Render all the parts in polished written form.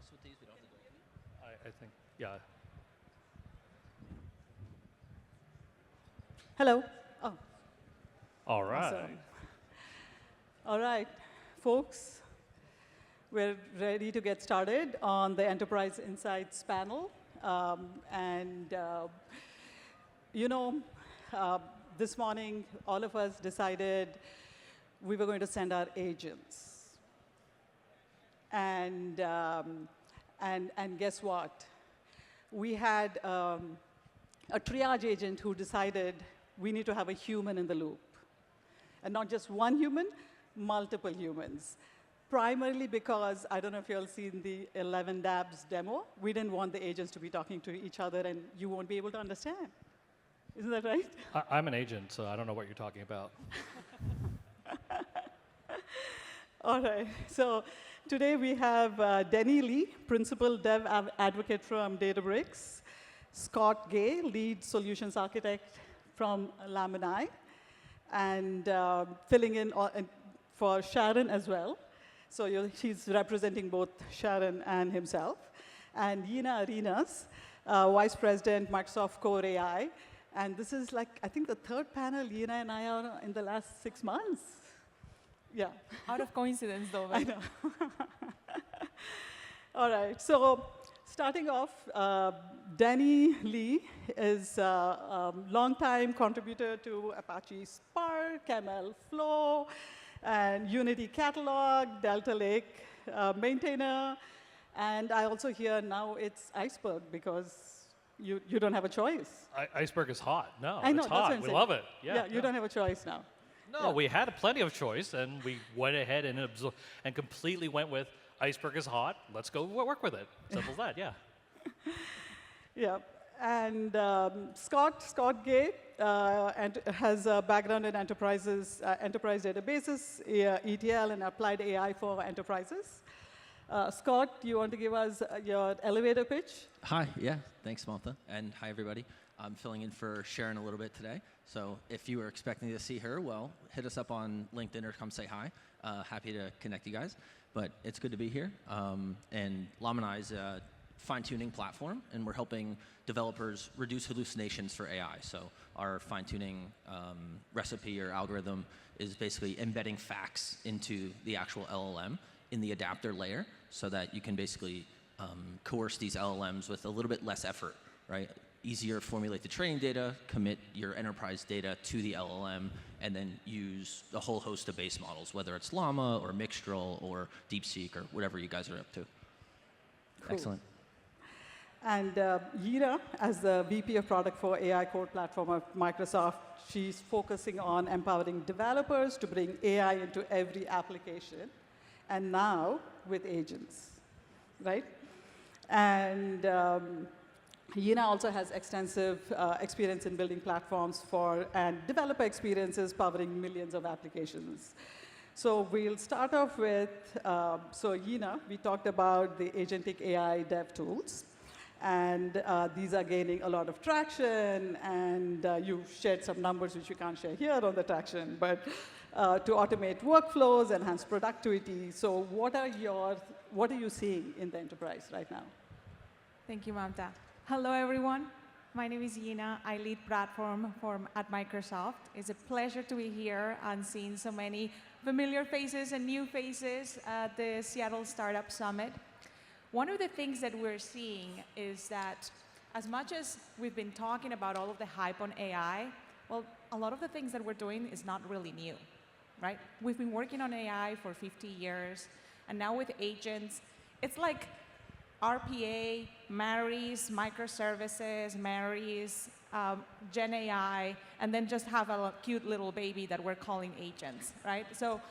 mess with these? We don't have to do anything? I think, yeah. Hello. Oh, All right. awesome. All right, folks, we're ready to get started on the Enterprise Insights panel. And you know, this morning, all of us decided we were going to send our agents. And guess what? We had a triage agent who decided we need to have a human in the loop. And not just one human, multiple humans. Primarily because, I don't know if you all seen the 11 dabs demo, we didn't want the agents to be talking to each other and you won't be able to understand. Isn't that right? I'm an agent, so I don't know what you're talking about. All right, so today we have Denny Lee, Principal Dev Advocate from Databricks, Scott Gay, Lead Solutions Architect from Lamini, and filling in for Sharon as well. So he's representing both Sharon and himself. And Yina Arenas, Vice President, Microsoft Core AI. And this is like, I think the third panel Yina and I are in the last 6 months. Yeah. Out of coincidence, though. I know. All right, so starting off, Danny Lee is a longtime contributor to Apache Spark, ML Flow, and Unity Catalog, Delta Lake maintainer. And I also hear now it's Iceberg because you don't have a choice. Iceberg is hot. No, I know, it's that's what hot. I'm We saying. love it. Yeah, You don't have a choice now. No, Yeah. we had plenty of choice, and we went ahead and completely went with Iceberg is hot. Let's go work with it. Simple as that, yeah. Yeah, and Scott Gay has a background in enterprises, enterprise databases, ETL, and applied AI for enterprises. Scott, you want to give us your elevator pitch? Hi, yeah, thanks, Samantha. And hi, everybody. I'm filling in for Sharon a little bit today. So if you were expecting to see her, well, hit us up on LinkedIn or come say hi. Happy to connect you guys. But it's good to be here. And Lamini is a fine-tuning platform, and we're helping developers reduce hallucinations for AI. So our fine-tuning recipe or algorithm is basically embedding facts into the actual LLM in the adapter layer so that you can basically coerce these LLMs with a little bit less effort, right? Easier formulate the training data, commit your enterprise data to the LLM, and then use a whole host of base models, whether it's Llama or Mixtral or DeepSeek or whatever you guys are up to. Cool. Excellent. And Yira, as the VP of Product for AI Core Platform of Microsoft, she's focusing on empowering developers to bring AI into every application, and now with agents, right? And Yina also has extensive experience in building platforms and developer experiences powering millions of applications. So we'll start off with, so Yina, we talked about the agentic AI dev tools. And these are gaining a lot of traction. And you shared some numbers which you can't share here on the traction. But to automate workflows, enhance productivity. So what are you seeing in the enterprise right now? Thank you, Mamta. Hello, everyone. My name is Yina. I lead platform at Microsoft. It's a pleasure to be here and seeing so many familiar faces and new faces at the Seattle Startup Summit. One of the things that we're seeing is that as much as we've been talking about all of the hype on AI, well, a lot of the things that we're doing is not really new, right? We've been working on AI for 50 years, and now with agents, it's like RPA marries microservices, marries Gen AI, and then just have a cute little baby that we're calling agents, right? So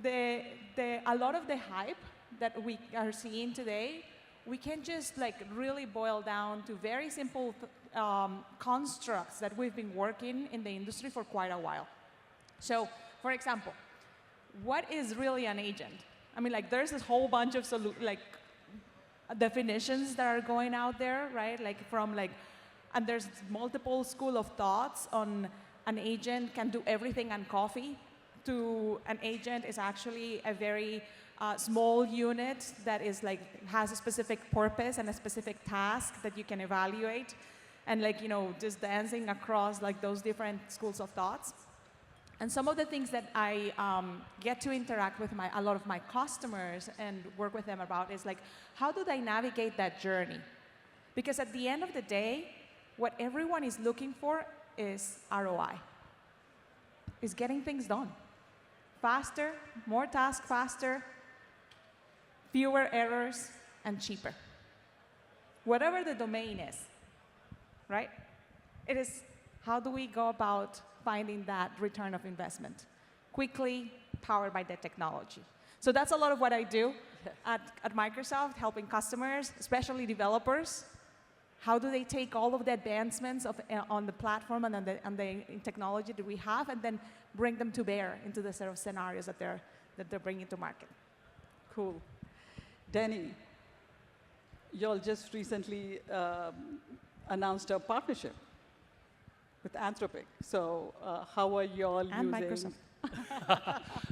a lot of the hype that we are seeing today, we can just like really boil down to very simple constructs that we've been working in the industry for quite a while. So, for example, what is really an agent? I mean, like, there's this whole bunch of definitions that are going out there, right? Like and there's multiple school of thoughts on an agent can do everything on coffee to an agent is actually a very small unit that is like has a specific purpose and a specific task that you can evaluate, and like just dancing across like those different schools of thoughts. And some of the things that I get to interact with a lot of my customers and work with them about is like, how do they navigate that journey? Because at the end of the day, what everyone is looking for is ROI, is getting things done. Faster, more tasks faster, fewer errors, and cheaper. Whatever the domain is, right? It is, how do we go about finding that return of investment quickly, powered by the technology? So that's a lot of what I do at Microsoft, helping customers, especially developers. How do they take all of the advancements on the platform and on the technology that we have, and then bring them to bear into the set of scenarios that they're bringing to market? Cool. Denny, y'all just recently announced a partnership with Anthropic. So how are y'all And using... Microsoft.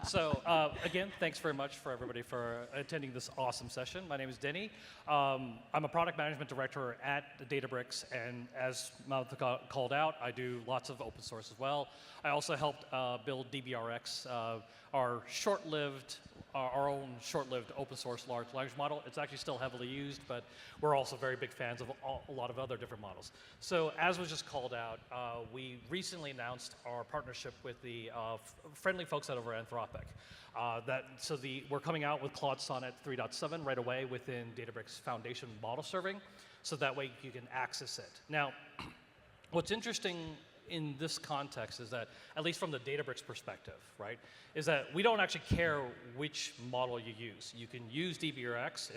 So again, thanks very much for everybody for attending this awesome session. My name is Denny. I'm a product management director at Databricks, and as Malta called out, I do lots of open source as well. I also helped build DBRX, our own short-lived open source large language model. It's actually still heavily used, but we're also very big fans of a lot of other different models. So as was just called out, we recently announced our partnership with the friendly folks over at Anthropic. We're coming out with Claude Sonnet 3.7 right away within Databricks Foundation model serving, so that way you can access it. Now, what's interesting in this context is that, at least from the Databricks perspective, right, is that we don't actually care which model you use. You can use DBRX.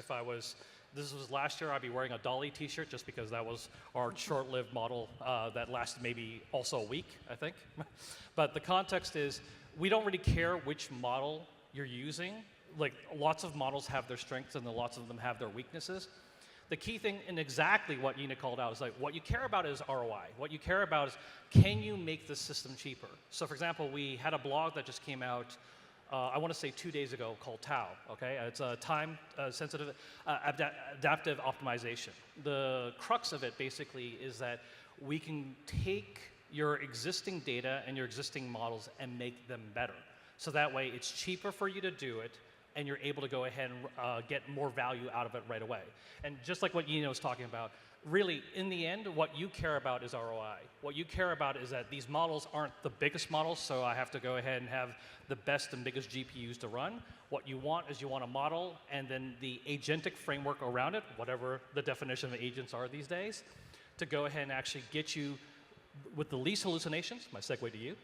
This was last year, I'd be wearing a Dolly t-shirt just because that was our short-lived model that lasted maybe also a week, I think. But the context is, we don't really care which model you're using. Like, lots of models have their strengths and lots of them have their weaknesses. The key thing, and exactly what Yina called out, is like, what you care about is ROI. What you care about is, can you make the system cheaper? So for example, we had a blog that just came out, I want to say 2 days ago, called TAO, okay? It's a time-sensitive adaptive optimization. The crux of it basically is that we can take your existing data and your existing models and make them better. So that way it's cheaper for you to do it, and you're able to go ahead and get more value out of it right away. And just like what Yina was talking about, really, in the end, what you care about is ROI. What you care about is that these models aren't the biggest models, so I have to go ahead and have the best and biggest GPUs to run. What you want is you want a model, and then the agentic framework around it, whatever the definition of agents are these days, to go ahead and actually get you with the least hallucinations, my segue to you,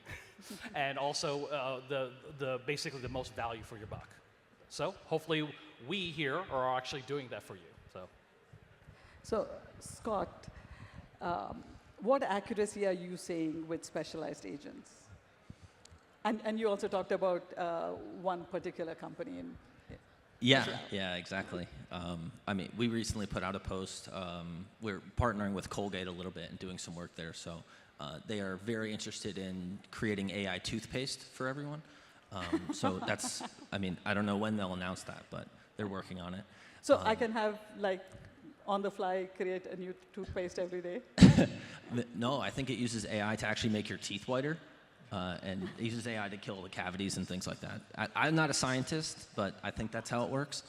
and also basically the most value for your buck. So hopefully we here are actually doing that for you. So Scott, what accuracy are you seeing with specialized agents? And you also talked about one particular company in Yeah, exactly. I mean, we recently put out a post. We're partnering with Colgate a little bit and doing some work there. So they are very interested in creating AI toothpaste for everyone. So that's, I mean, I don't know when they'll announce that, but they're working on it. So I can have, like, on the fly, create a new toothpaste every day? No, I think it uses AI to actually make your teeth whiter. And it uses AI to kill the cavities and things like that. I'm not a scientist, but I think that's how it works.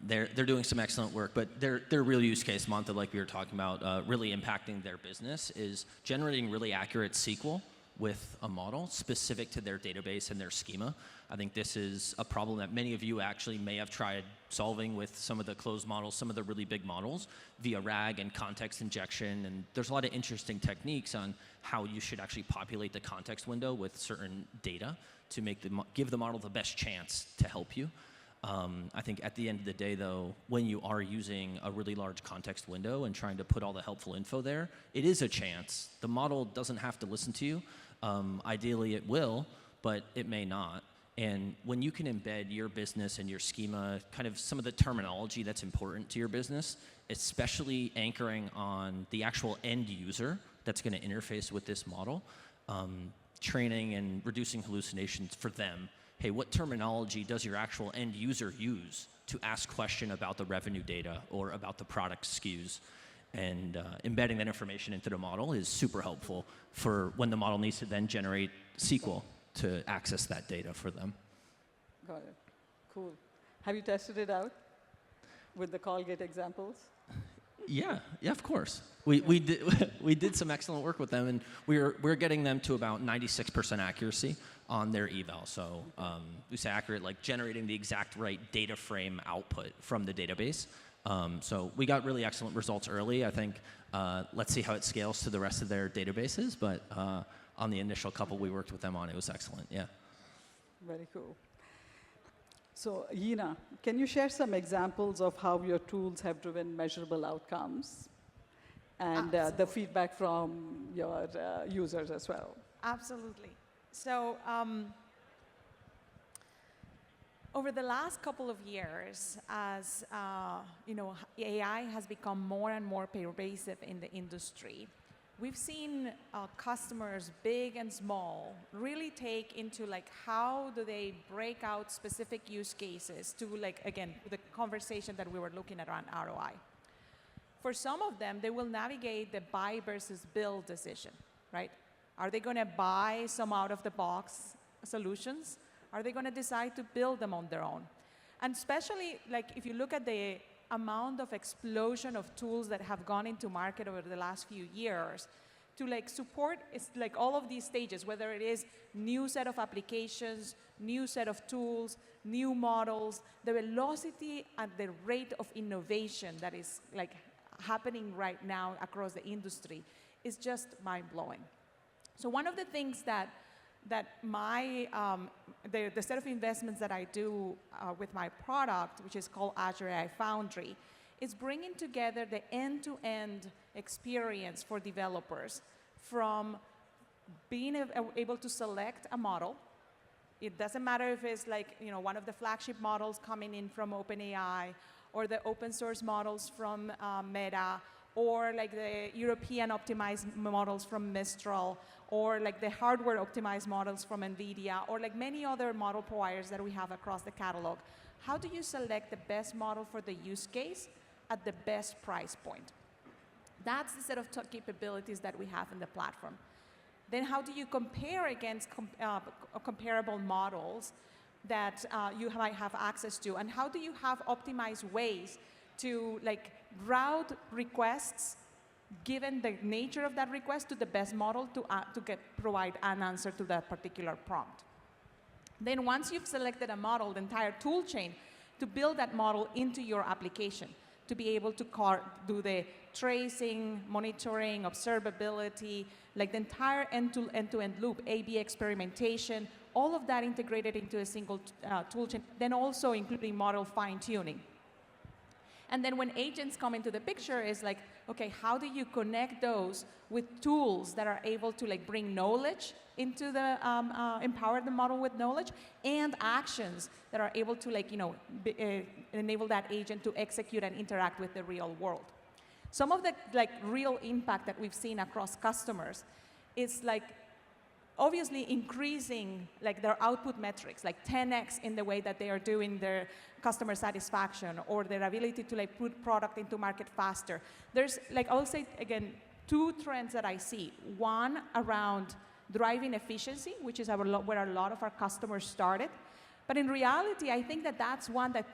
They're doing some excellent work, but their real use case, Manta, like we were talking about, really impacting their business is generating really accurate SQL with a model specific to their database and their schema. I think this is a problem that many of you actually may have tried solving with some of the closed models, some of the really big models via RAG and context injection. And there's a lot of interesting techniques on how you should actually populate the context window with certain data to give the model the best chance to help you. I think at the end of the day, though, when you are using a really large context window and trying to put all the helpful info there, it is a chance. The model doesn't have to listen to you. Ideally, it will, but it may not. And when you can embed your business and your schema, kind of some of the terminology that's important to your business, especially anchoring on the actual end user that's going to interface with this model, training and reducing hallucinations for them hey, what terminology does your actual end user use to ask question about the revenue data or about the product SKUs? And embedding that information into the model is super helpful for when the model needs to then generate SQL to access that data for them. Got it. Cool. Have you tested it out with the Colgate examples? Yeah, of course. We did some excellent work with them, and we're getting them to about 96% accuracy on their eval. So we say accurate, like generating the exact right data frame output from the database. So we got really excellent results early. I think let's see how it scales to the rest of their databases, but on the initial couple we worked with them on, it was excellent, yeah. Very cool. So, Yina, can you share some examples of how your tools have driven measurable outcomes and the feedback from your users as well? Absolutely. So over the last couple of years, as AI has become more and more pervasive in the industry, we've seen customers, big and small, really take into like how do they break out specific use cases to like, again, the conversation that we were looking at around ROI. For some of them, they will navigate the buy versus build decision, right? Are they going to buy some out-of-the-box solutions? Are they going to decide to build them on their own? And especially, like, if you look at the amount of explosion of tools that have gone into market over the last few years, to like support is like all of these stages, whether it is new set of applications, new set of tools, new models, the velocity and the rate of innovation that is like happening right now across the industry is just mind-blowing. So one of the things that my, the set of investments that I do with my product, which is called Azure AI Foundry, is bringing together the end-to-end experience for developers from being able to select a model. It doesn't matter if it's like, one of the flagship models coming in from OpenAI or the open source models from Meta, or like the European optimized models from Mistral, or like the hardware optimized models from NVIDIA, or like many other model providers that we have across the catalog. How do you select the best model for the use case at the best price point? That's the set of capabilities that we have in the platform. Then how do you compare against comparable models that you might have access to? And how do you have optimized ways to like route requests, given the nature of that request, to the best model to provide an answer to that particular prompt? Then once you've selected a model, the entire tool chain to build that model into your application, to be able to do the tracing, monitoring, observability, like the entire end-to-end loop, A/B experimentation, all of that integrated into a single tool chain, then also including model fine-tuning. And then when agents come into the picture, is like, okay, how do you connect those with tools that are able to like bring knowledge into the, empower the model with knowledge, and actions that are able to like, enable that agent to execute and interact with the real world. Some of the like real impact that we've seen across customers is like obviously increasing like their output metrics, like 10x in the way that they are doing their customer satisfaction, or their ability to like put product into market faster. There's like, I'll say again, two trends that I see. One around driving efficiency, which is where a lot of our customers started. But in reality, I think that that's one that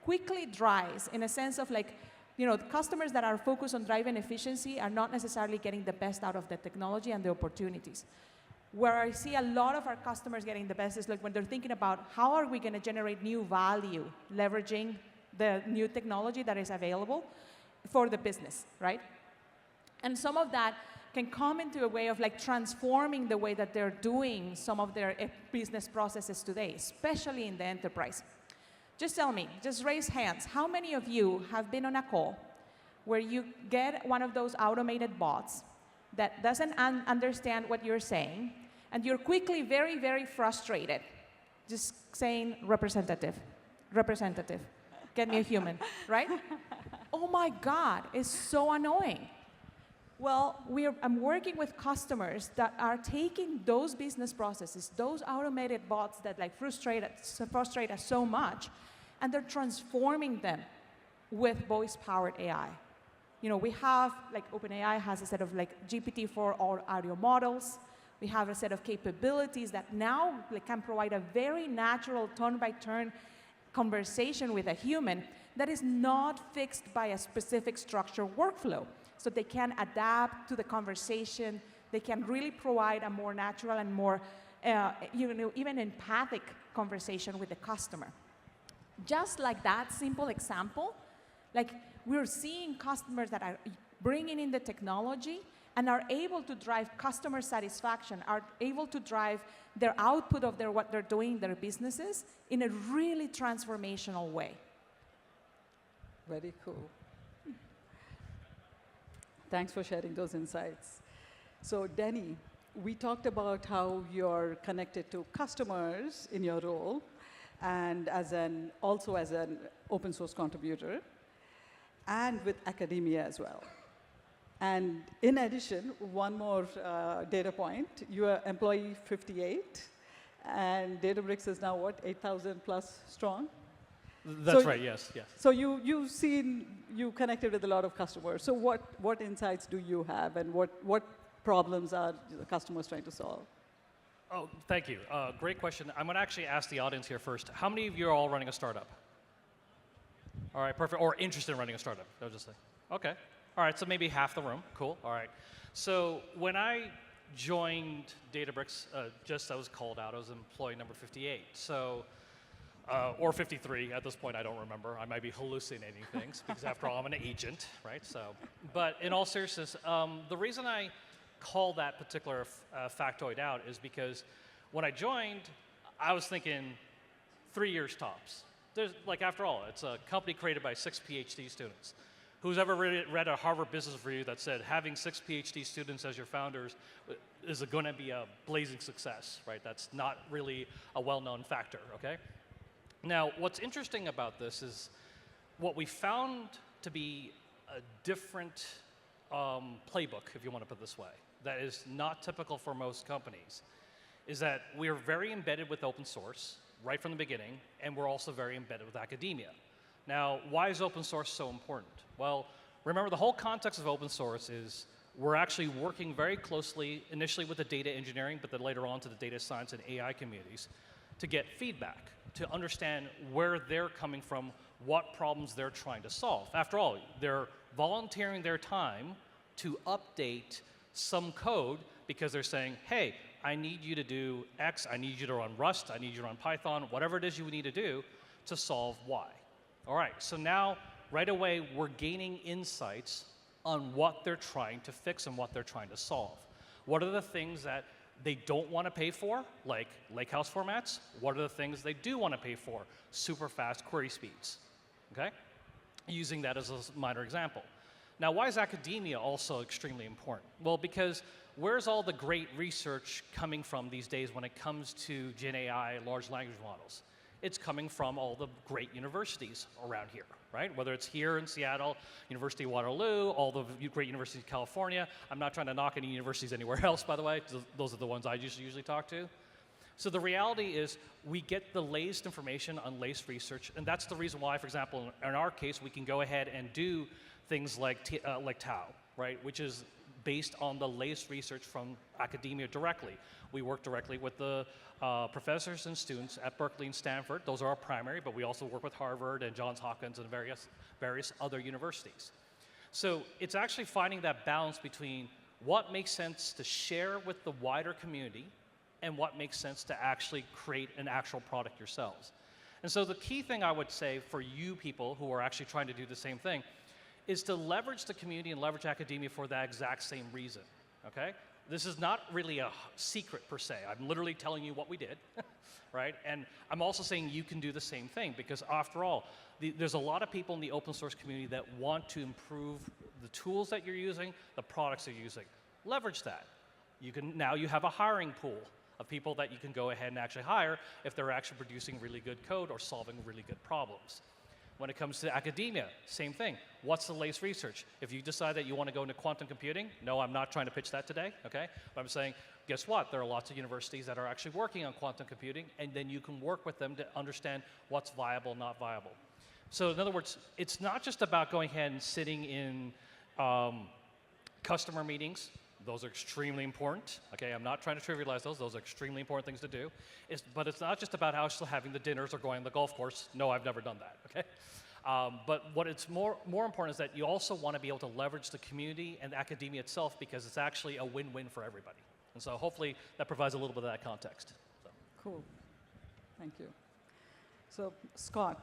quickly dries in a sense of like, the customers that are focused on driving efficiency are not necessarily getting the best out of the technology and the opportunities. Where I see a lot of our customers getting the best is like when they're thinking about how are we going to generate new value, leveraging the new technology that is available for the business, right? And some of that can come into a way of like transforming the way that they're doing some of their business processes today, especially in the enterprise. Just tell me, just raise hands. How many of you have been on a call where you get one of those automated bots that doesn't understand what you're saying, and you're quickly very, very frustrated, just saying, representative, representative, get me a human, right? Oh my God, it's so annoying. Well, I'm working with customers that are taking those business processes, those automated bots that like frustrate us so much, and they're transforming them with voice-powered AI. You know, we have, like OpenAI has a set of like GPT-4 or audio models. We have a set of capabilities that now like, can provide a very natural turn-by-turn conversation with a human that is not fixed by a specific structured workflow. So they can adapt to the conversation. They can really provide a more natural and more, even empathic conversation with the customer. Just like that simple example, like we're seeing customers that are bringing in the technology and are able to drive customer satisfaction, are able to drive their output of what they're doing in their businesses in a really transformational way. Very cool. Thanks for sharing those insights. So Denny, we talked about how you're connected to customers in your role and also as an open source contributor and with academia as well. And in addition, one more data point, you are employee 58 and Databricks is now what, 8,000 plus strong? That's right, yes. So you connected with a lot of customers. So what insights do you have and what problems are the customers trying to solve? Oh, thank you. Great question. I'm going to actually ask the audience here first. How many of you are all running a startup? All right, perfect. Or interested in running a startup, I'll just say. Okay. All right, so maybe half the room. Cool. All right. So when I joined Databricks, just I was called out, I was employee number 58. So, or 53 at this point, I don't remember. I might be hallucinating things because after all, I'm an agent, right? So, but in all seriousness, the reason I call that particular factoid out is because when I joined, I was thinking 3 years tops. There's, like, after all, it's a company created by 6 PhD students. Who's ever read a Harvard Business Review that said having 6 PhD students as your founders is going to be a blazing success, right? That's not really a well-known factor, okay? Now, what's interesting about this is what we found to be a different playbook, if you want to put it this way, that is not typical for most companies, is that we're very embedded with open source right from the beginning, and we're also very embedded with academia. Now, why is open source so important? Well, remember the whole context of open source is we're actually working very closely, initially with the data engineering, but then later on to the data science and AI communities, to get feedback, to understand where they're coming from, what problems they're trying to solve. After all, they're volunteering their time to update some code because they're saying, hey, I need you to do X, I need you to run Rust, I need you to run Python, whatever it is you need to do to solve Y. All right, so now, right away, we're gaining insights on what they're trying to fix and what they're trying to solve. What are the things that they don't want to pay for, like lakehouse formats? What are the things they do want to pay for? Super fast query speeds, okay? Using that as a minor example. Now, why is academia also extremely important? Well, because where's all the great research coming from these days when it comes to Gen AI, large language models? It's coming from all the great universities around here, right? Whether it's here in Seattle, University of Waterloo, all the great universities in California. I'm not trying to knock any universities anywhere else, by the way. Those are the ones I usually talk to. So the reality is we get the latest information on latest research, and that's the reason why, for example, in our case, we can go ahead and do things like Tau, right? Which is based on the latest research from academia directly. We work directly with the professors and students at Berkeley and Stanford. Those are our primary, but we also work with Harvard and Johns Hopkins and various other universities. So it's actually finding that balance between what makes sense to share with the wider community and what makes sense to actually create an actual product yourselves. And so the key thing I would say for you people who are actually trying to do the same thing is to leverage the community and leverage academia for that exact same reason, okay? This is not really a secret per se. I'm literally telling you what we did, right? And I'm also saying you can do the same thing because after all, there's a lot of people in the open source community that want to improve the tools that you're using, the products you're using. Leverage that. Now you have a hiring pool of people that you can go ahead and actually hire if they're actually producing really good code or solving really good problems. When it comes to academia, same thing. What's the latest research? If you decide that you want to go into quantum computing, no, I'm not trying to pitch that today, okay? But I'm saying, guess what? There are lots of universities that are actually working on quantum computing, and then you can work with them to understand what's viable, not viable. So in other words, it's not just about going ahead and sitting in customer meetings. Those are extremely important. Okay, I'm not trying to trivialize those. Those are extremely important things to do. But it's not just about actually having the dinners or going to the golf course. No, I've never done that. Okay, but what it's more important is that you also want to be able to leverage the community and academia itself, because it's actually a win-win for everybody. And so hopefully that provides a little bit of that context. So. Cool. Thank you. So Scott,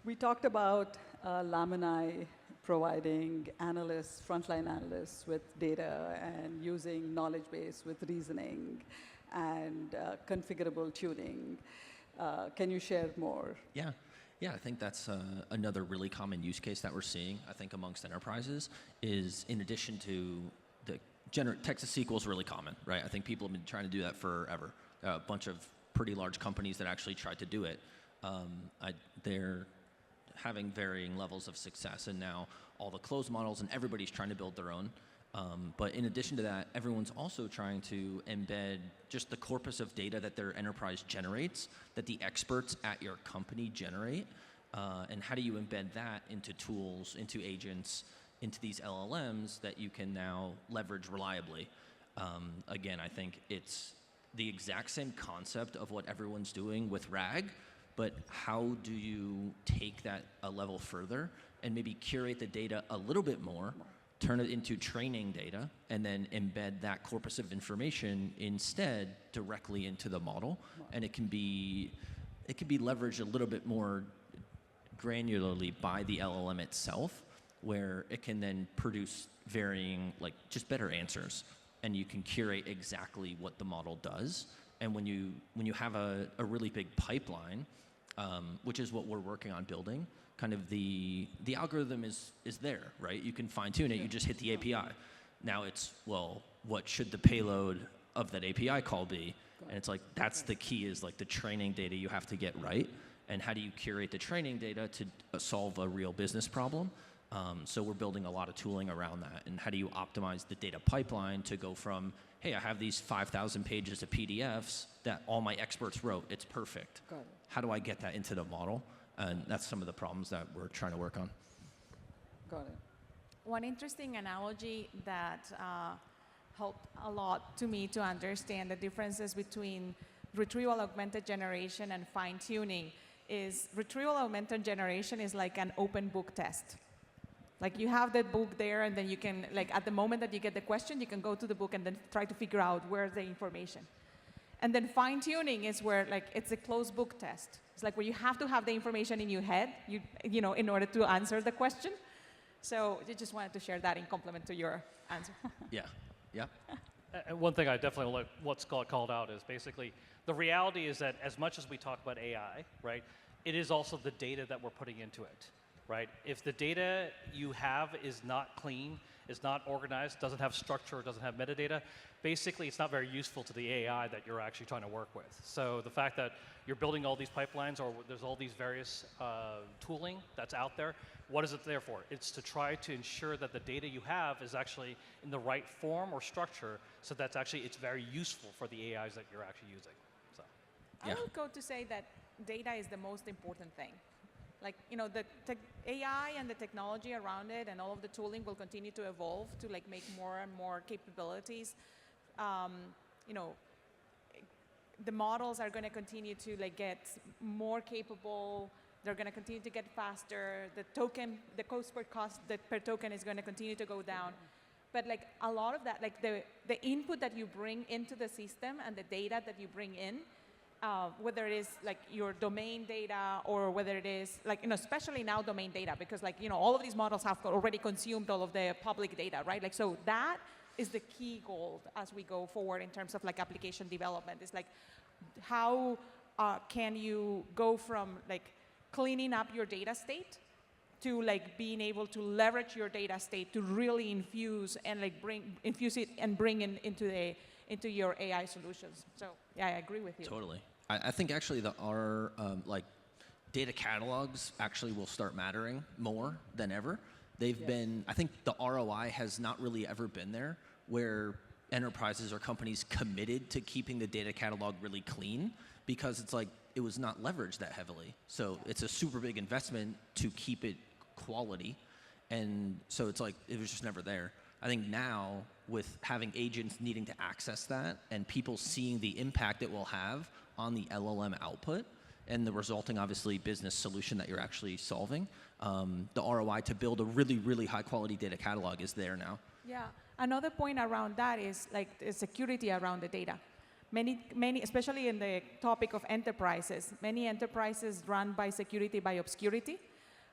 we talked about Lamini providing analysts, frontline analysts with data and using knowledge base with reasoning and configurable tuning. Can you share more? Yeah. Yeah, I think that's another really common use case that we're seeing, I think, amongst enterprises is, in addition to the Texas SQL is really common, right? I think people have been trying to do that forever. A bunch of pretty large companies that actually tried to do it. They're having varying levels of success, and now all the closed models and everybody's trying to build their own. But in addition to that, everyone's also trying to embed just the corpus of data that their enterprise generates, that the experts at your company generate, and how do you embed that into tools, into agents, into these LLMs that you can now leverage reliably. Again, I think it's the exact same concept of what everyone's doing with RAG, but how do you take that a level further and maybe curate the data a little bit more, turn it into training data, and then embed that corpus of information instead directly into the model, and it can be leveraged a little bit more granularly by the LLM itself, where it can then produce varying, like, just better answers, and you can curate exactly what the model does. And when you have a really big pipeline, which is what we're working on building, kind of the algorithm is there, right? You can fine tune it, you just hit the API. Now it's, well, what should the payload of that API call be? And it's like, that's the key, is like the training data you have to get right. And how do you curate the training data to solve a real business problem? So we're building a lot of tooling around that. And how do you optimize the data pipeline to go from, hey, I have these 5,000 pages of PDFs that all my experts wrote, it's perfect. Got it. How do I get that into the model? And that's some of the problems that we're trying to work on. Got it. One interesting analogy that helped a lot to me to understand the differences between retrieval augmented generation and fine-tuning is retrieval augmented generation is like an open book test. Like, you have the book there, and then you can, like, at the moment that you get the question, you can go to the book and then try to figure out where's the information. And then fine-tuning is where, like, it's a closed book test. It's like where you have to have the information in your head, you know, in order to answer the question. So I just wanted to share that in complement to your answer. Yeah, yeah. And one thing I definitely like what's called out is basically the reality is that as much as we talk about AI, right, it is also the data that we're putting into it, right? If the data you have is not clean, is not organized, doesn't have structure, doesn't have metadata, basically it's not very useful to the AI that you're actually trying to work with. So the fact that you're building all these pipelines, or there's all these various tooling that's out there, what is it there for? It's to try to ensure that the data you have is actually in the right form or structure, so that's actually, it's very useful for the AIs that you're actually using. So. I would go to say that data is the most important thing. Like, you know, the AI and the technology around it and all of the tooling will continue to evolve to, like, make more and more capabilities. You know, the models are going to continue to, like, get more capable. They're going to continue to get faster. The cost per token is going to continue to go down. But, like, a lot of that, like, the input that you bring into the system and the data that you bring in, whether it is, like, your domain data, or whether it is, like, you know, especially now domain data, because, like, you know, all of these models have already consumed all of the public data, right? Like, so that is the key goal as we go forward in terms of, like, application development. It's like, how can you go from, like, cleaning up your data state to, like, being able to leverage your data state to really infuse and, like, infuse it and bring it into your AI solutions. So yeah, I agree with you. Totally. I think actually our like data catalogs actually will start mattering more than ever. They've been, I think the ROI has not really ever been there where enterprises or companies committed to keeping the data catalog really clean because it's like it was not leveraged that heavily. So it's a super big investment to keep it quality. And so it's like it was just never there. I think now with having agents needing to access that and people seeing the impact it will have on the LLM output and the resulting obviously business solution that you're actually solving, the ROI to build a really, really high quality data catalog is there now. Yeah. Another point around that is like the security around the data. Many, especially in the topic of enterprises, many enterprises run by security by obscurity,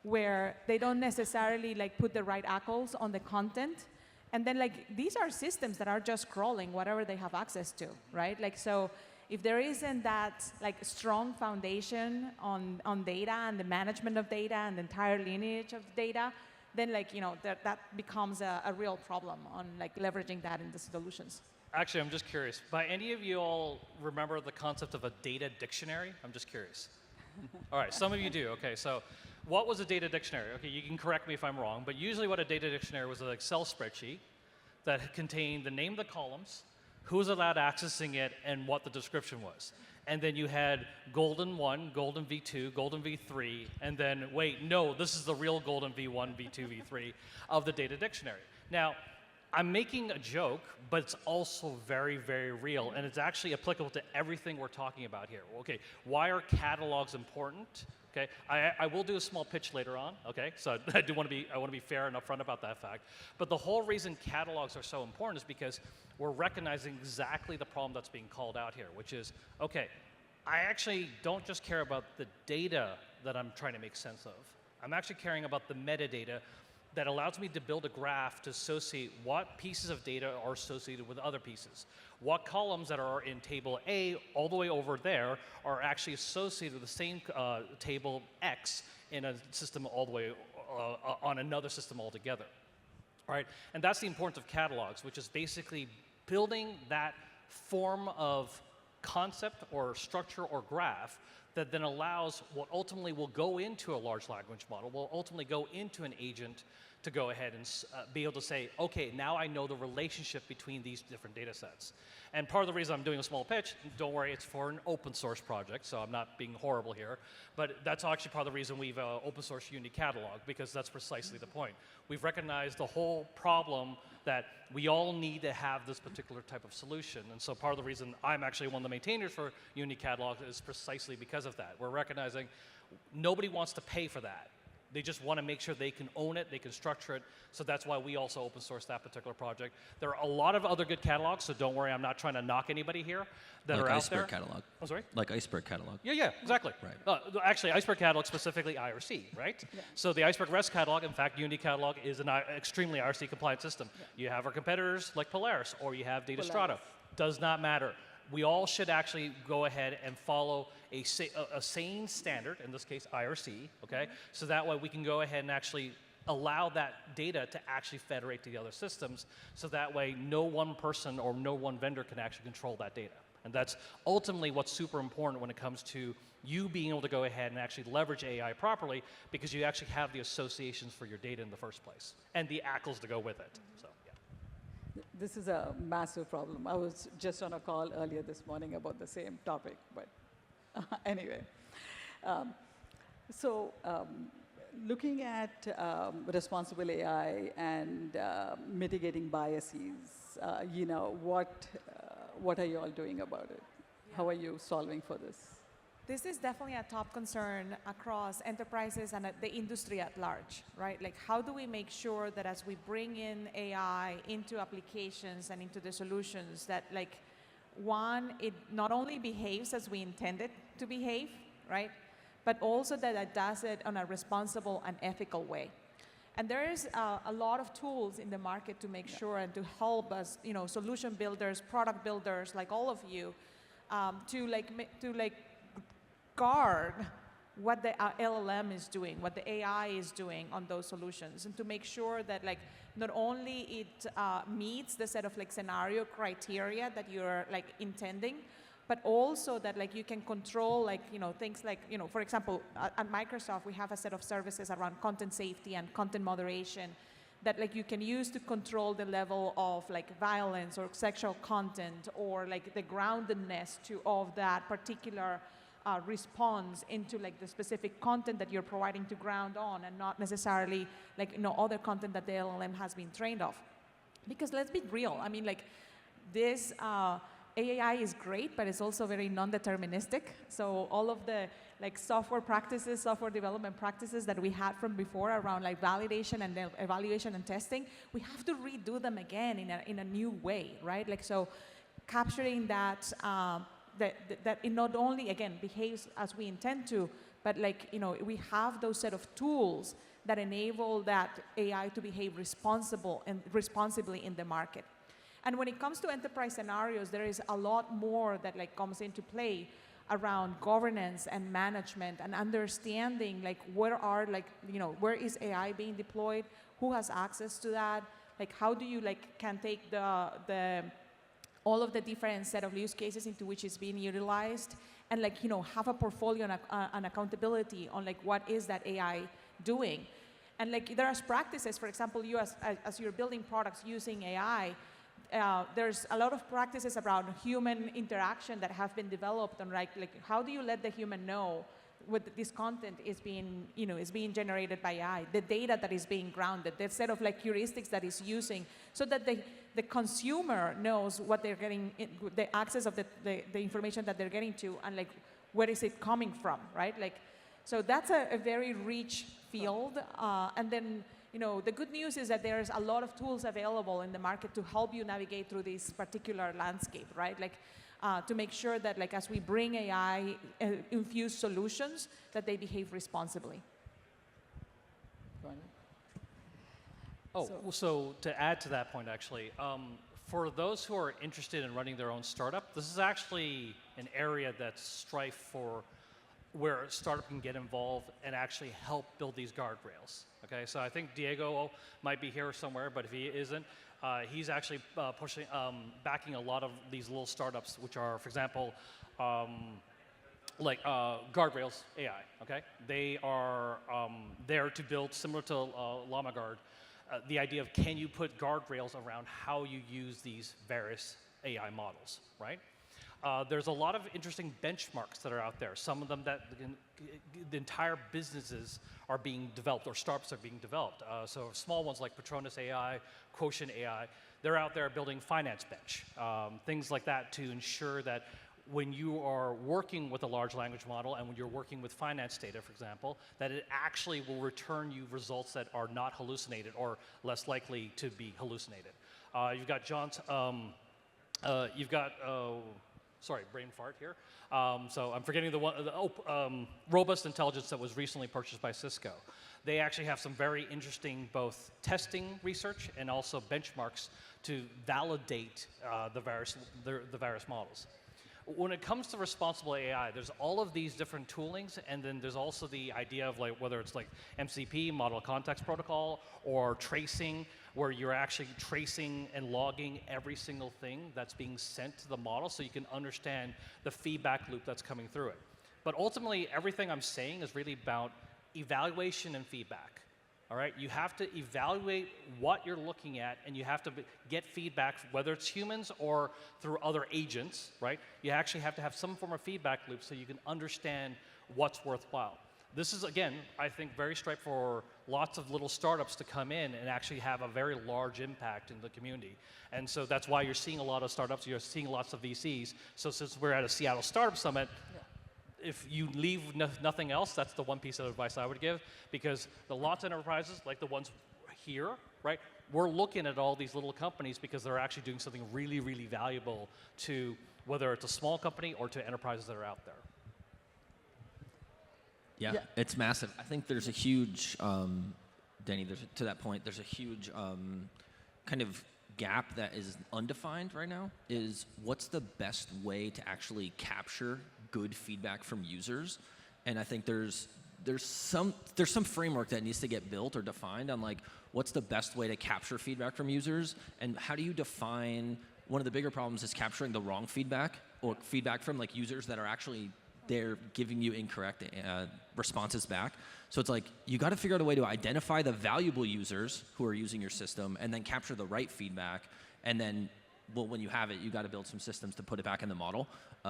where they don't necessarily like put the right ACLs on the content. And then like these are systems that are just crawling whatever they have access to, right? Like so if there isn't that like strong foundation on data and the management of data and the entire lineage of data, then like, you know, that becomes a real problem on like leveraging that in the solutions. Actually, I'm just curious. By any of you all remember the concept of a data dictionary? I'm just curious. All right, some of you do. Okay, so what was a data dictionary? Okay, you can correct me if I'm wrong, but usually what a data dictionary was an Excel spreadsheet that contained the name of the columns, who was allowed accessing it, and what the description was. And then you had golden 1, golden v2, golden v3, and then, wait, no, this is the real golden v1, v2, v3 of the data dictionary. Now, I'm making a joke, but it's also very, very real, and it's actually applicable to everything we're talking about here. Okay, why are catalogs important? Okay, I will do a small pitch later on. Okay, so I want to be fair and upfront about that fact. But the whole reason catalogs are so important is because we're recognizing exactly the problem that's being called out here, which is, okay, I actually don't just care about the data that I'm trying to make sense of. I'm actually caring about the metadata that allows me to build a graph to associate what pieces of data are associated with other pieces. What columns that are in table A all the way over there are actually associated with the same table X in a system all the way on another system altogether. All right, and that's the importance of catalogs, which is basically building that form of concept or structure or graph that then allows what ultimately will go into a large language model, will ultimately go into an agent to go ahead and be able to say, okay, now I know the relationship between these different data sets. And part of the reason I'm doing a small pitch, don't worry, it's for an open source project, so I'm not being horrible here, but that's actually part of the reason we've open sourced Unity Catalog, because that's precisely the point. We've recognized the whole problem that we all need to have this particular type of solution. And so part of the reason I'm actually one of the maintainers for Unity Catalog is precisely because of that. We're recognizing nobody wants to pay for that. They just want to make sure they can own it, they can structure it. So that's why we also open source that particular project. There are a lot of other good catalogs, so don't worry, I'm not trying to knock anybody here that like are out Iceberg there. Catalog. I'm sorry? Like Iceberg Catalog. Yeah, exactly. Right. Actually, Iceberg Catalog, specifically IRC, right? Yeah. So the Iceberg REST Catalog, in fact, Unity Catalog is an extremely IRC compliant system. Yeah. You have our competitors like Polaris, or you have Data Strata. Does not matter. We all should actually go ahead and follow a sane standard, in this case IRC, okay? So that way we can go ahead and actually allow that data to actually federate to the other systems, so that way no one person or no one vendor can actually control that data. And that's ultimately what's super important when it comes to you being able to go ahead and actually leverage AI properly, because you actually have the associations for your data in the first place, and the ACLs to go with it. So. This is a massive problem. I was just on a call earlier this morning about the same topic, but anyway. Looking at responsible AI and mitigating biases, you know, what are you all doing about it? Yeah. How are you solving for this? This is definitely a top concern across enterprises and the industry at large, right? Like, how do we make sure that as we bring in AI into applications and into the solutions, that, like, one, it not only behaves as we intend it to behave, right? But also that it does it on a responsible and ethical way. And there is a lot of tools in the market to make sure and to help us, you know, solution builders, product builders, like all of you, to guard what the LLM is doing, what the AI is doing on those solutions, and to make sure that, like, not only it meets the set of, like, scenario criteria that you're, like, intending, but also that like you can control like, things like, for example, at Microsoft, we have a set of services around content safety and content moderation that like you can use to control the level of like violence or sexual content or like the groundedness of that particular response into like the specific content that you're providing to ground on, and not necessarily like other content that the LLM has been trained off. Because let's be real, I mean like this AI is great, but it's also very non-deterministic. So all of the like software practices, software development practices that we had from before around like validation and evaluation and testing, we have to redo them again in a new way, right? Like so, capturing that that it not only again behaves as we intend to, but like we have those set of tools that enable that AI to behave responsibly in the market. And when it comes to enterprise scenarios, there is a lot more that like comes into play around governance and management and understanding like where is AI being deployed, who has access to that, like how do you like can take the all of the different set of use cases into which it's being utilized, and like have a portfolio and accountability on like what is that AI doing. And like there are practices, for example, you as you're building products using AI, there's a lot of practices around human interaction that have been developed on like how do you let the human know what this content is being is being generated by AI, the data that is being grounded, the set of like heuristics that is using, so that the consumer knows what they're getting, the access of the information that they're getting to, and like where is it coming from, right? Like, so that's a very rich field, and then the good news is that there's a lot of tools available in the market to help you navigate through this particular landscape, right? Like to make sure that like as we bring AI infused solutions, that they behave responsibly. So to add to that point, actually, for those who are interested in running their own startup, this is actually an area that's strife for where a startup can get involved and actually help build these guardrails. Okay, so I think Diego might be here somewhere, but if he isn't, he's actually backing a lot of these little startups, which are, for example, like Guardrails AI. Okay, they are there to build, similar to LlamaGuard, the idea of can you put guardrails around how you use these various AI models, right? There's a lot of interesting benchmarks that are out there. Some of them that the entire businesses are being developed, or startups are being developed. So small ones like Patronus AI, Quotient AI, they're out there building finance bench, things like that to ensure that when you are working with a large language model and when you're working with finance data, for example, that it actually will return you results that are not hallucinated or less likely to be hallucinated. You've got John's, sorry, brain fart here. So I'm forgetting the one, Robust Intelligence that was recently purchased by Cisco. They actually have some very interesting both testing research and also benchmarks to validate the various models. When it comes to responsible AI, there's all of these different toolings, and then there's also the idea of like whether it's like MCP, Model Context Protocol, or tracing, where you're actually tracing and logging every single thing that's being sent to the model so you can understand the feedback loop that's coming through it. But ultimately, everything I'm saying is really about evaluation and feedback. All right, you have to evaluate what you're looking at, and you have to get feedback, whether it's humans or through other agents, right? You actually have to have some form of feedback loop so you can understand what's worthwhile. This is, again, I think very ripe for lots of little startups to come in and actually have a very large impact in the community. And so that's why you're seeing a lot of startups, you're seeing lots of VCs. So since we're at a Seattle Startup Summit, if you leave nothing else, that's the one piece of advice I would give, because the lots of enterprises, like the ones here, right, we're looking at all these little companies because they're actually doing something really, really valuable to whether it's a small company or to enterprises that are out there. Yeah, it's massive. I think there's a huge, Denny, to that point, there's a huge kind of gap that is undefined right now, is what's the best way to actually capture good feedback from users. And I think there's some framework that needs to get built or defined on like what's the best way to capture feedback from users, and how do you define, one of the bigger problems is capturing the wrong feedback or feedback from like users that are actually they're giving you incorrect responses back. So it's like you got to figure out a way to identify the valuable users who are using your system and then capture the right feedback. And then, well, when you have it, you got to build some systems to put it back in the model,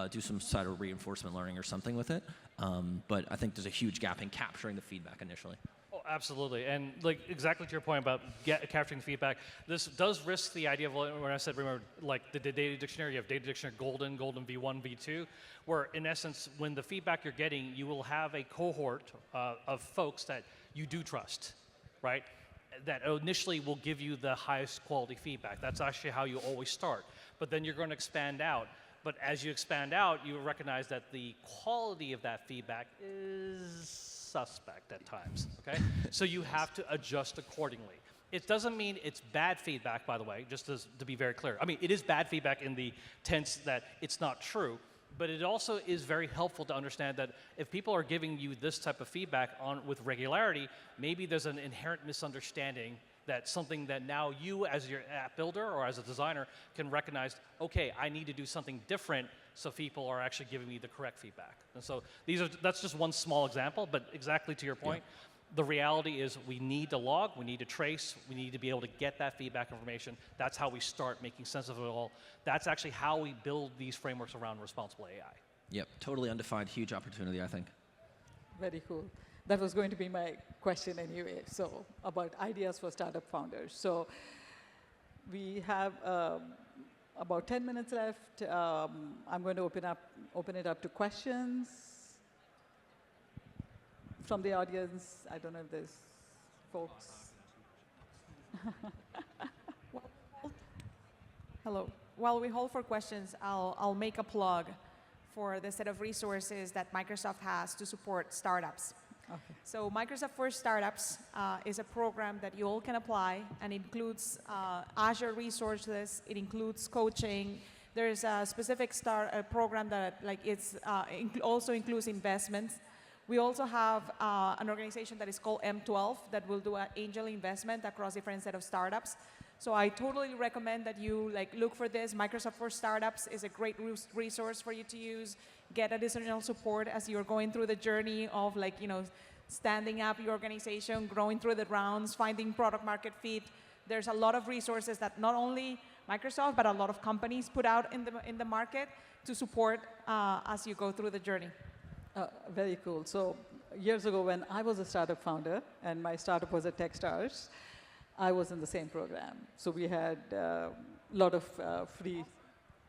do some sort of reinforcement learning or something with it. But I think there's a huge gap in capturing the feedback initially. Oh, absolutely. And like exactly to your point about capturing feedback, this does risk the idea of when I said, remember, like the data dictionary, you have data dictionary golden V1, V2, where in essence, when the feedback you're getting, you will have a cohort of folks that you do trust, right? That initially will give you the highest quality feedback. That's actually how you always start. But then you're going to expand out. But as you expand out, you recognize that the quality of that feedback is suspect at times, okay? So you have to adjust accordingly. It doesn't mean it's bad feedback, by the way, just to be very clear. I mean, it is bad feedback in the sense that it's not true, but it also is very helpful to understand that if people are giving you this type of feedback with regularity, maybe there's an inherent misunderstanding that something that now you as your app builder or as a designer can recognize, okay, I need to do something different so people are actually giving me the correct feedback. And so that's just one small example, but exactly to your point, the reality is we need to log, we need to trace, we need to be able to get that feedback information. That's how we start making sense of it all. That's actually how we build these frameworks around responsible AI. Yep, totally undefined, huge opportunity, I think. Very cool. That was going to be my question anyway, so about ideas for startup founders. So we have about 10 minutes left. I'm going to open it up to questions from the audience. I don't know if there's folks. Hello. While we hold for questions, I'll make a plug for the set of resources that Microsoft has to support startups. Okay. So Microsoft for Startups is a program that you all can apply and includes Azure resources. It includes coaching. There's a specific program that also includes investments. We also have an organization that is called M12 that will do an angel investment across different set of startups. So I totally recommend that you look for this. Microsoft for Startups is a great resource for you to use. Get additional support as you're going through the journey of standing up your organization, growing through the rounds, finding product market fit. There's a lot of resources that not only Microsoft, but a lot of companies put out in the market to support as you go through the journey. Very cool. So years ago when I was a startup founder and my startup was at Techstars, I was in the same program. So we had a lot of free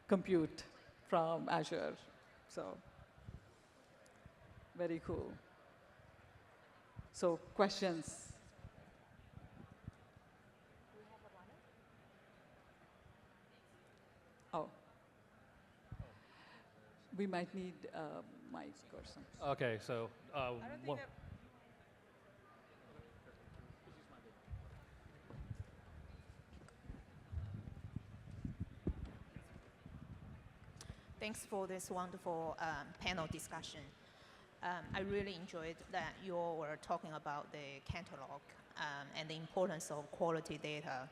compute from Azure. So very cool. So questions? Oh. We might need mic or something. Okay, so Thanks for this wonderful panel discussion. I really enjoyed that you all were talking about the catalog and the importance of quality data.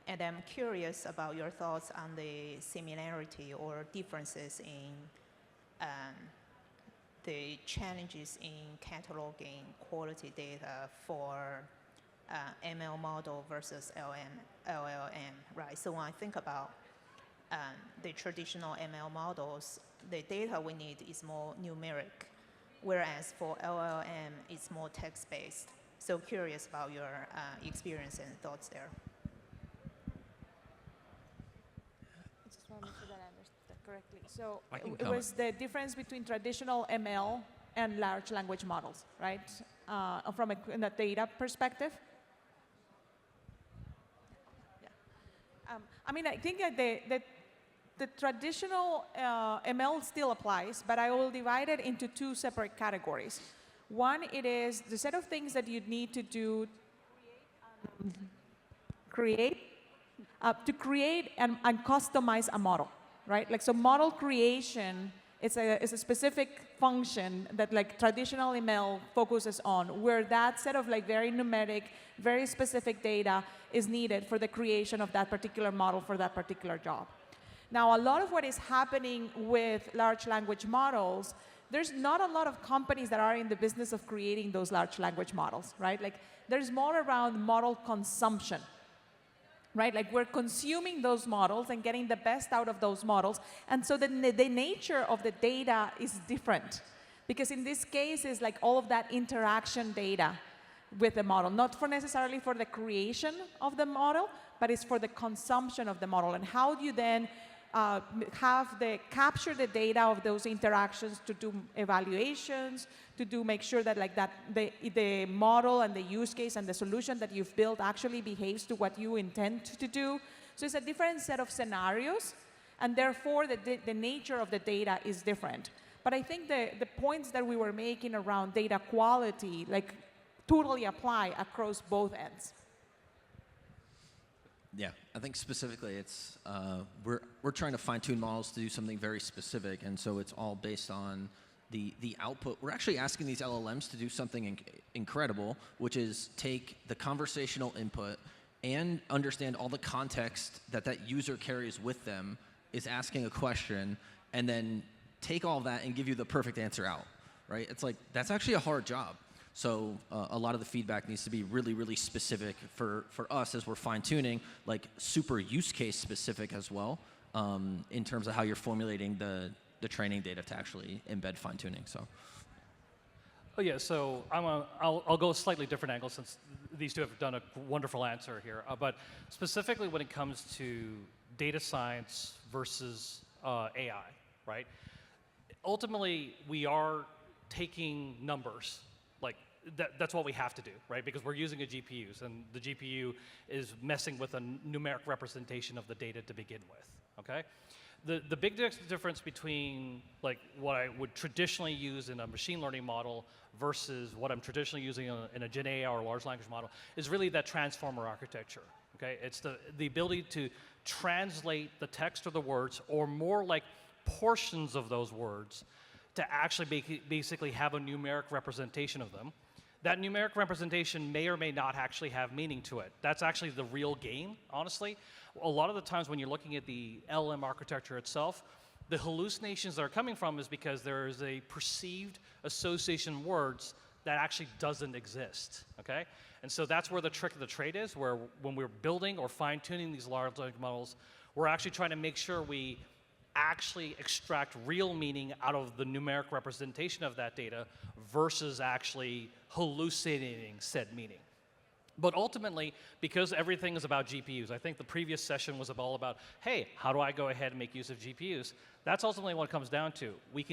And I'm curious about your thoughts on the similarity or differences in the challenges in cataloging quality data for ML model versus LLM, right? So when I think about the traditional ML models, the data we need is more numeric, whereas for LLM, it's more text-based. So curious about your experience and thoughts there. I just want to make sure that I understood correctly. So I can it comment. was the difference between traditional ML and large language models, right? From a data perspective. Yeah. I mean, I think that the traditional ML still applies, but I will divide it into two separate categories. One, it is the set of things that you need to do to create and customize a model, right? So model creation is a specific function that traditional ML focuses on, where that set of very numeric, very specific data is needed for the creation of that particular model for that particular job. Now, a lot of what is happening with large language models, there's not a lot of companies that are in the business of creating those large language models, right? Like, there's more around model consumption, right? Like, we're consuming those models and getting the best out of those models. And so the nature of the data is different. Because in this case, it's like all of that interaction data with the model, not for necessarily for the creation of the model, but it's for the consumption of the model. And how do you then capture the data of those interactions to do evaluations, to make sure that the model and the use case and the solution that you've built actually behaves to what you intend to do. So it's a different set of scenarios, and therefore the nature of the data is different. But I think the points that we were making around data quality totally apply across both ends. Yeah, I think specifically it's we're trying to fine-tune models to do something very specific, and so it's all based on the output. We're actually asking these LLMs to do something incredible, which is take the conversational input and understand all the context that user carries with them, is asking a question, and then take all that and give you the perfect answer out, right? It's like, that's actually a hard job. So a lot of the feedback needs to be really, really specific for us as we're fine-tuning, like super use case specific as well, in terms of how you're formulating the training data to actually embed fine-tuning. So. Oh yeah, so I'll go a slightly different angle since these two have done a wonderful answer here. But specifically when it comes to data science versus AI, right? Ultimately, we are taking numbers. That's what we have to do, right? Because we're using a GPUs, and the GPU is messing with a numeric representation of the data to begin with, okay? The big difference between what I would traditionally use in a machine learning model versus what I'm traditionally using in a Gen AI or large language model is really that transformer architecture, okay? It's the ability to translate the text or the words, or more like portions of those words, to actually basically have a numeric representation of them. That numeric representation may or may not actually have meaning to it. That's actually the real game, honestly. A lot of the times when you're looking at the LLM architecture itself, the hallucinations that are coming from is because there is a perceived association of words that actually doesn't exist, okay? And so that's where the trick of the trade is, where when we're building or fine-tuning these large language models, we're actually trying to make sure we actually extract real meaning out of the numeric representation of that data versus actually hallucinating said meaning. But ultimately, because everything is about GPUs, I think the previous session was all about, hey, how do I go ahead and make use of GPUs? That's ultimately what it comes down to. We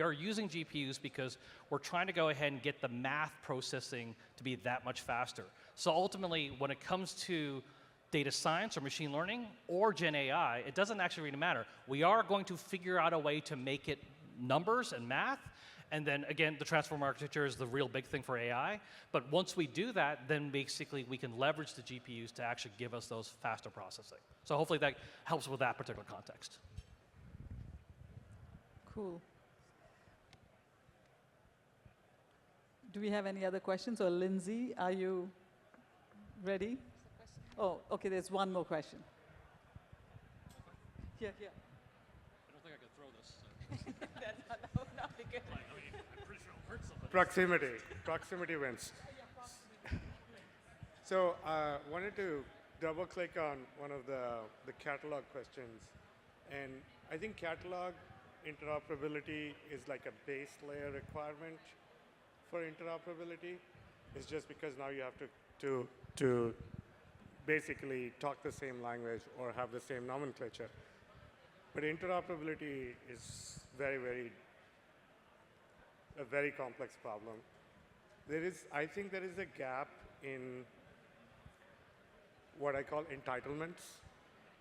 are using GPUs because we're trying to go ahead and get the math processing to be that much faster. So ultimately, when it comes to data science or machine learning or Gen AI, it doesn't actually really matter. We are going to figure out a way to make it numbers and math, and then again, the transformer architecture is the real big thing for AI. But once we do that, then basically we can leverage the GPUs to actually give us those faster processing. So hopefully that helps with that particular context. Cool. Do we have any other questions? Or Lindsay, are you ready? Oh, okay, there's one more question. Here. I don't think I could throw this. That would not be good. I'm pretty sure I'll hurt somebody. Proximity wins. So wanted to double click on one of the catalog questions. And I think catalog interoperability is like a base layer requirement for interoperability. It's just because now you have to basically talk the same language or have the same nomenclature. But interoperability is a very complex problem. I think there is a gap in what I call entitlements.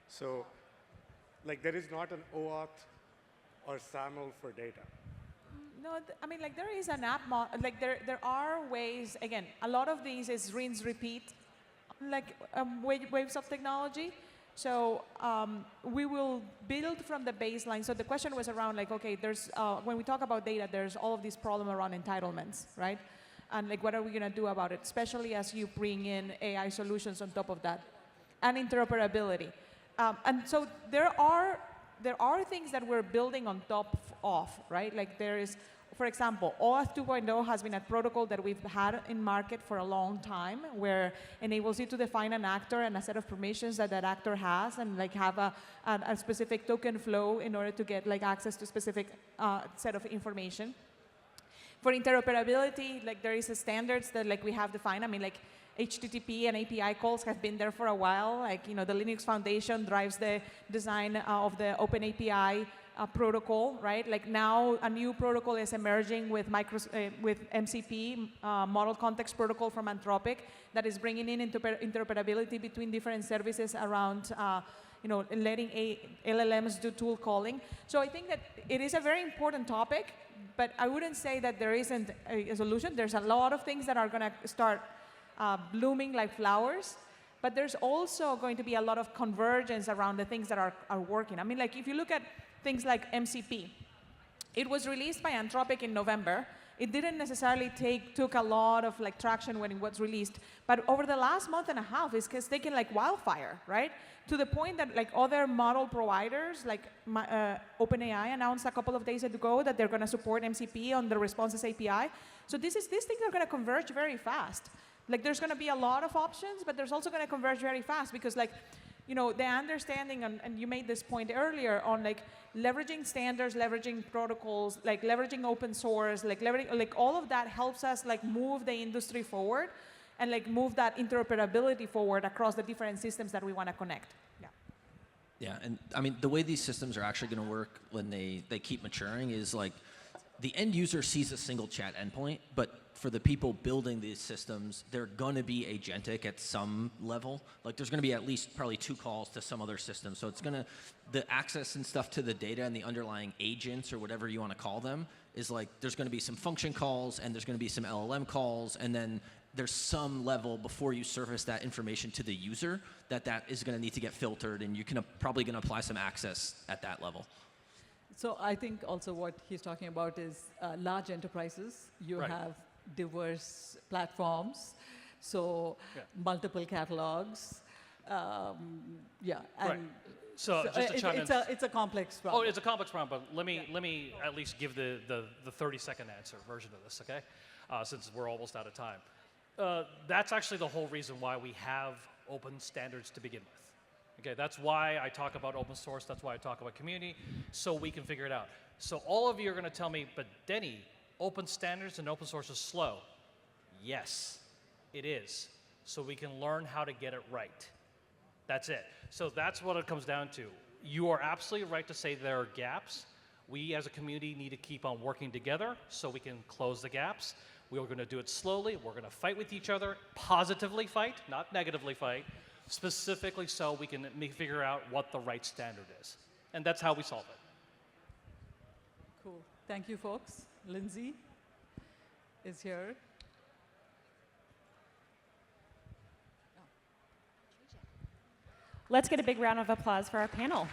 So there is not an OAuth or SAML for data. No, I mean, there is an app, there are ways, again, a lot of these is rinse, repeat, waves of technology. So we will build from the baseline. So the question was around okay, there's when we talk about data, there's all of this problem around entitlements, right? And what are we going to do about it, especially as you bring in AI solutions on top of that, and interoperability. And so there are there are things that we're building on top of, right? Like there is, for example, OAuth 2.0 has been a protocol that we've had in market for a long time, where enables you to define an actor and a set of permissions that that actor has, and like have a specific token flow in order to get like access to specific set of information. For interoperability, like there is a standards that like we have defined. I mean, like HTTP and API calls have been there for a while. Like, you know, the Linux Foundation drives the design of the Open API protocol, right? Like now a new protocol is emerging with MCP, Model Context Protocol from Anthropic, that is bringing in interoperability between different services around you know, letting LLMs do tool calling. So I think that it is a very important topic, but I wouldn't say that there isn't a solution. There's a lot of things that are going to start blooming like flowers, but there's also going to be a lot of convergence around the things that are working. I mean, like if you look at things like MCP, it was released by Anthropic in November. It didn't necessarily took a lot of like traction when it was released, but over the last month and a half, it's taken like wildfire, right? To the point that like other model providers, like OpenAI announced a couple of days ago that they're going to support MCP on the Responses API. So these things are going to converge very fast. Like there's going to be a lot of options, but there's also going to converge very fast because like, you know, the understanding, and you made this point earlier on like leveraging standards, leveraging protocols, like leveraging open source, like leveraging, like all of that helps us like move the industry forward and like move that interoperability forward across the different systems that we want to connect. Yeah. Yeah, and I mean, the way these systems are actually going to work when they keep maturing is like the end user sees a single chat endpoint, but for the people building these systems, they're going to be agentic at some level. Like there's going to be at least probably 2 calls to some other system. So it's going to, the access and stuff to the data and the underlying agents or whatever you want to call them is like, there's going to be some function calls and there's going to be some LLM calls, and then there's some level before you surface that information to the user that is going to need to get filtered, and you can probably going to apply some access at that level. So I think also what he's talking about is large enterprises. You Right. have diverse platforms, so multiple catalogs. Yeah, and Right. So just to chime in. it's a complex problem. Oh, it's a complex problem, but let me at least give the 30-second answer version of this, okay? Since we're almost out of time. That's actually the whole reason why we have open standards to begin with. Okay, that's why I talk about open source, that's why I talk about community, so we can figure it out. So all of you are going to tell me, but Denny, open standards and open source is slow. Yes, it is. So we can learn how to get it right. That's it. So that's what it comes down to. You are absolutely right to say there are gaps. We as a community need to keep on working together so we can close the gaps. We are going to do it slowly. We're going to fight with each other, positively fight, not negatively fight, specifically so we can figure out what the right standard is. And that's how we solve it. Cool. Thank you, folks. Lindsay is here. Let's get a big round of applause for our panel.